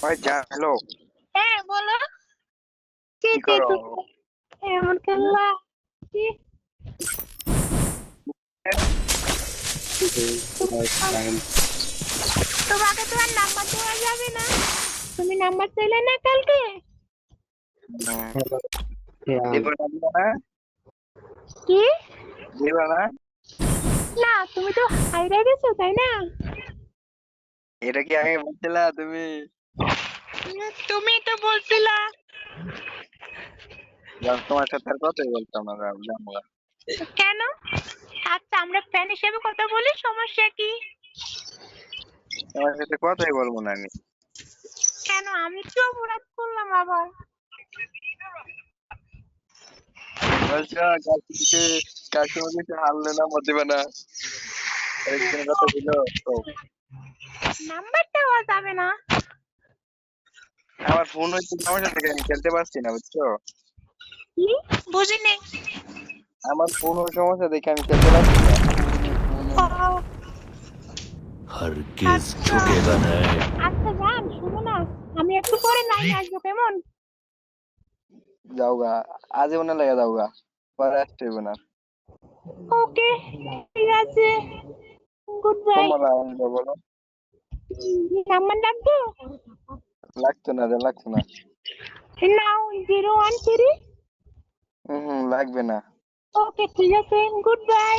ওই হ্যালো। হ্যাঁ বলো। কি কি কি করো? এমন খেললা কি? তোমাকে তো আর নাম্বার দেওয়া যাবে না, তুমি নাম্বার চাইলে না কালকে। দিবা না, দিবা না? কি? দিবা না? না তুমি তো হাইরা গেছো তাই না? এটা কি আগে বলছিলা তুমি? তুমি তো বলছিলা। তোমার সাথে আর কথাই বলতাম না, জানো না। কেন? আচ্ছা আমরা ফ্যান হিসেবে কথা বলি, সমস্যা কি? তোমার সাথে কথাই বলবো না আমি। কেন, আমি কি অপরাধ করলাম আবার? বলছো কাকিমা কিছু হারলে না দিবে না, একদিনের কথা ছিল তো। নাম্বার দেওয়া যাবে না। আমার ফোন হচ্ছে সমস্যা থেকে আমি খেলতে পারছি না, বুঝছো? কি? বুঝিনি। আমার ফোন সমস্যা দেখে আমি খেলতে পারছি না। ও, हरगिज আচ্ছা झुकेगा नहीं। আচ্ছা জান শোনো না, আমি একটু পরে লাইনে আসবো কেমন? যাও গা, আজই মনে লাগে যাও গা, পরে আসতে হইব না। ওকে, ঠিক আছে, গুড বাই। তোমার আসবে বলো। নাম্বার ডাকবো? লাগতো না রে, লাগতো না। নাও 013। লাগবে না। ওকে ঠিক আছে, গুড বাই।